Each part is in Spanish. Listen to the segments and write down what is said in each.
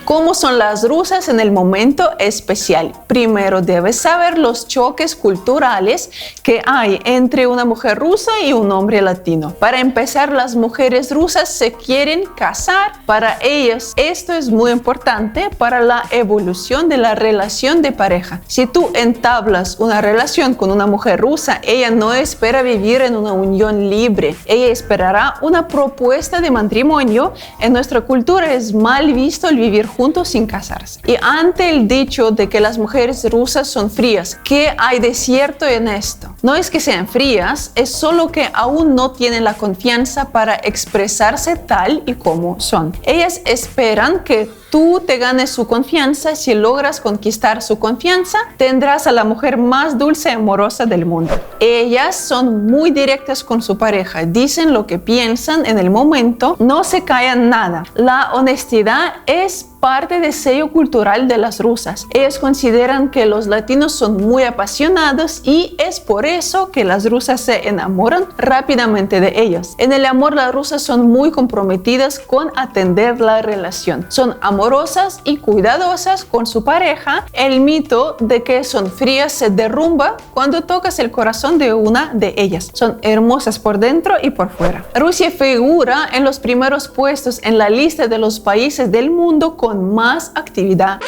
¿Cómo son las rusas en el momento especial? Primero debes saber los choques culturales que hay entre una mujer rusa y un hombre latino. Para empezar, las mujeres rusas se quieren casar. Para ellas esto es muy importante para la evolución de la relación de pareja. Si tú entablas una relación con una mujer rusa, ella no espera vivir en una unión libre. Ella esperará una propuesta de matrimonio. En nuestra cultura es mal visto el vivir juntos sin casarse. Y ante el dicho de que las mujeres rusas son frías, ¿qué hay de cierto en esto? No es que sean frías, es solo que aún no tienen la confianza para expresarse tal y como son. Ellas esperan que tú te ganes su confianza. Si logras conquistar su confianza, tendrás a la mujer más dulce y amorosa del mundo. Ellas son muy directas con su pareja, dicen lo que piensan en el momento, no se callan nada. La honestidad es parte del sello cultural de las rusas. Ellas consideran que los latinos son muy apasionados y es por eso que las rusas se enamoran rápidamente de ellos. En el amor, las rusas son muy comprometidas con atender la relación. Son amorosas y cuidadosas con su pareja. El mito de que son frías se derrumba cuando tocas el corazón de una de ellas. Son hermosas por dentro y por fuera. Rusia figura en los primeros puestos en la lista de los países del mundo con más actividad.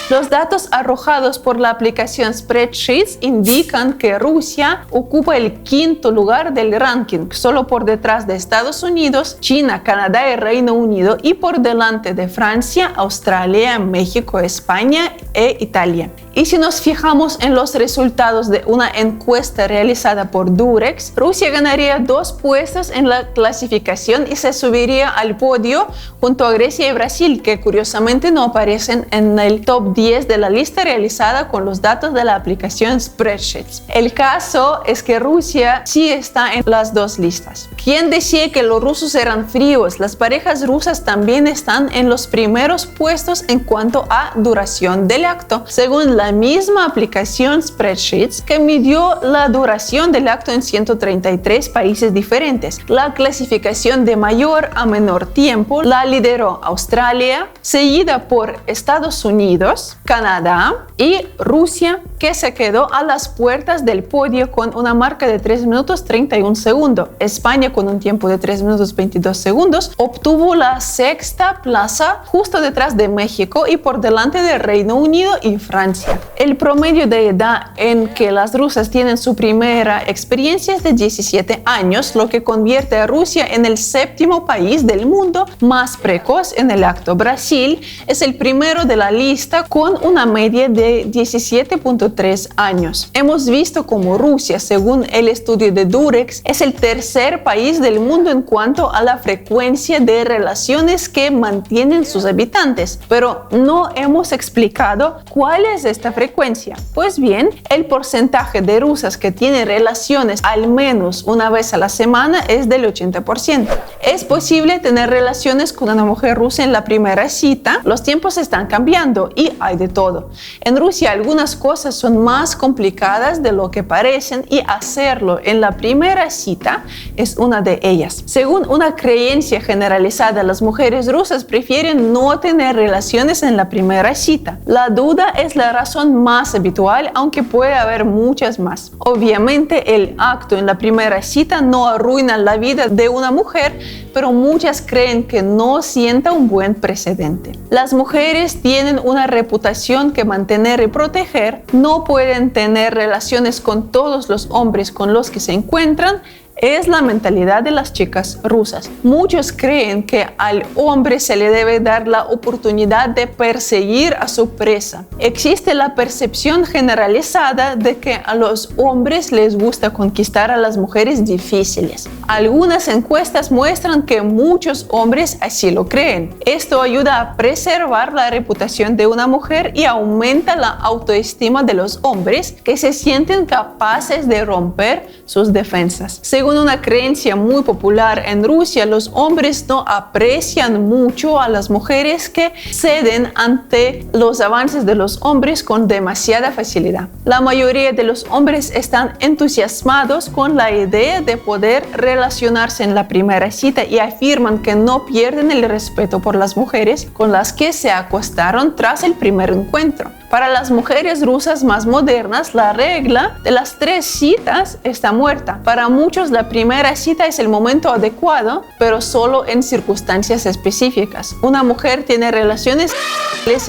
Los datos arrojados por la aplicación Spreadsheets indican que Rusia ocupa el 5º lugar del ranking, solo por detrás de Estados Unidos, China, Canadá y Reino Unido, y por delante de Francia, Australia, México, España e Italia. Y si nos fijamos en los resultados de una encuesta realizada por Durex, Rusia ganaría 2 puestos en la clasificación y se subiría al podio junto a Grecia y Brasil, que curiosamente no aparecen en el top 10 de la lista realizada con los datos de la aplicación Spreadsheets. El caso es que Rusia sí está en las 2 listas. ¿Quién decía que los rusos eran fríos? Las parejas rusas también están en los primeros puestos en cuanto a duración del acto, según la misma aplicación Spreadsheets, que midió la duración del acto en 133 países diferentes. La clasificación de mayor a menor tiempo la lideró Australia, seguida por Estados Unidos, Canadá y Rusia, que se quedó a las puertas del podio con una marca de 3 minutos 31 segundos. España, con un tiempo de 3 minutos 22 segundos, obtuvo la 6ª plaza justo detrás de México y por delante de Reino Unido y Francia. El promedio de edad en que las rusas tienen su primera experiencia es de 17 años, lo que convierte a Rusia en el 7º país del mundo más precoz en el acto. Brasil es el primero de la lista con una media de 17.3 años. Hemos visto como Rusia, según el estudio de Durex, es el 3er país del mundo en cuanto a la frecuencia de relaciones que mantienen sus habitantes, pero no hemos explicado cuál es esta frecuencia. Pues bien, el porcentaje de rusas que tienen relaciones al menos una vez a la semana es del 80%. Es posible tener relaciones con una mujer rusa en la primera cita. Los tiempos están cambiando y hay de todo. En Rusia algunas cosas son más complicadas de lo que parecen y hacerlo en la primera cita es una de ellas. Según una creencia generalizada, las mujeres rusas prefieren no tener relaciones en la primera cita. La duda es la razón más habitual, aunque puede haber muchas más. Obviamente el acto en la primera cita no arruina la vida de una mujer, pero muchas creen que no sienta un buen precedente. Las mujeres tienen una reputación que mantener y proteger, no pueden tener relaciones con todos los hombres con los que se encuentran. Es la mentalidad de las chicas rusas. Muchos creen que al hombre se le debe dar la oportunidad de perseguir a su presa. Existe la percepción generalizada de que a los hombres les gusta conquistar a las mujeres difíciles. Algunas encuestas muestran que muchos hombres así lo creen. Esto ayuda a preservar la reputación de una mujer y aumenta la autoestima de los hombres que se sienten capaces de romper sus defensas. Según Según una creencia muy popular en Rusia, los hombres no aprecian mucho a las mujeres que ceden ante los avances de los hombres con demasiada facilidad. La mayoría de los hombres están entusiasmados con la idea de poder relacionarse en la primera cita y afirman que no pierden el respeto por las mujeres con las que se acostaron tras el primer encuentro. Para las mujeres rusas más modernas, la regla de las 3 citas está muerta. Para muchos, la primera cita es el momento adecuado, pero solo en circunstancias específicas. Una mujer tiene relaciones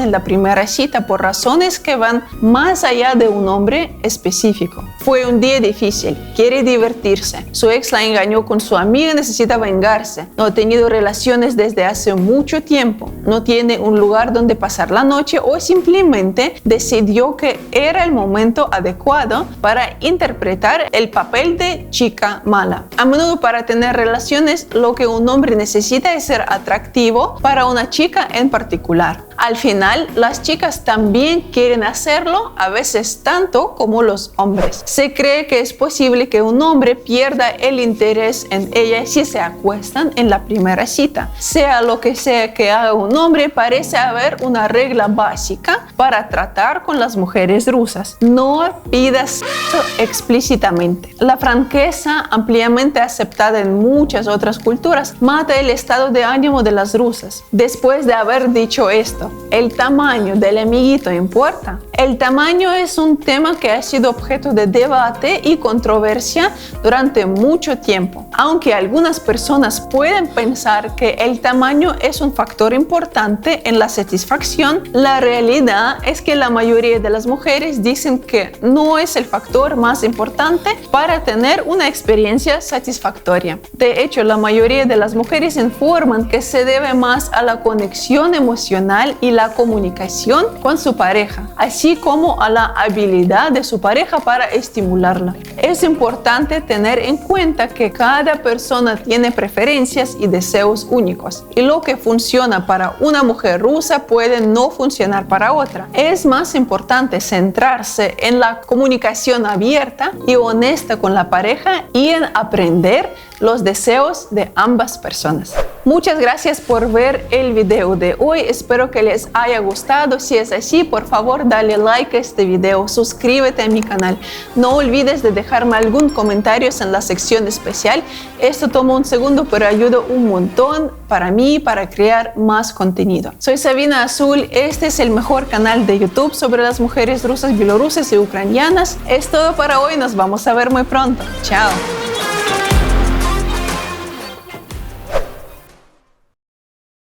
en la primera cita por razones que van más allá de un hombre específico. Fue un día difícil, quiere divertirse. Su ex la engañó con su amiga y necesita vengarse. No ha tenido relaciones desde hace mucho tiempo. No tiene un lugar donde pasar la noche o simplemente decidió que era el momento adecuado para interpretar el papel de chica mala. A menudo para tener relaciones, lo que un hombre necesita es ser atractivo para una chica en particular. Al final, las chicas también quieren hacerlo, a veces tanto como los hombres. Se cree que es posible que un hombre pierda el interés en ella si se acuestan en la primera cita. Sea lo que sea que haga un hombre, parece haber una regla básica para tratar con las mujeres rusas. No pidas sexo explícitamente. La franqueza, ampliamente aceptada en muchas otras culturas, mata el estado de ánimo de las rusas. Después de haber dicho esto, ¿el tamaño del amiguito importa? El tamaño es un tema que ha sido objeto de debate y controversia durante mucho tiempo. Aunque algunas personas pueden pensar que el tamaño es un factor importante en la satisfacción, la realidad es que la mayoría de las mujeres dicen que no es el factor más importante para tener una experiencia satisfactoria. De hecho, la mayoría de las mujeres informan que se debe más a la conexión emocional y la comunicación con su pareja, así como a la habilidad de su pareja para estimularla. Es importante tener en cuenta que cada persona tiene preferencias y deseos únicos, y lo que funciona para una mujer rusa puede no funcionar para otra. Es más importante centrarse en la comunicación abierta y honesta con la pareja y en aprender los deseos de ambas personas. Muchas gracias por ver el video de hoy. Espero que les haya gustado. Si es así, por favor, dale like a este video, suscríbete a mi canal. No olvides de dejarme algún comentario en la sección especial. Esto toma un segundo, pero ayuda un montón para mí para crear más contenido. Soy Sabina Azul. Este es el mejor canal de YouTube sobre las mujeres rusas, bielorrusas y ucranianas. Es todo para hoy. Nos vamos a ver muy pronto. Chao.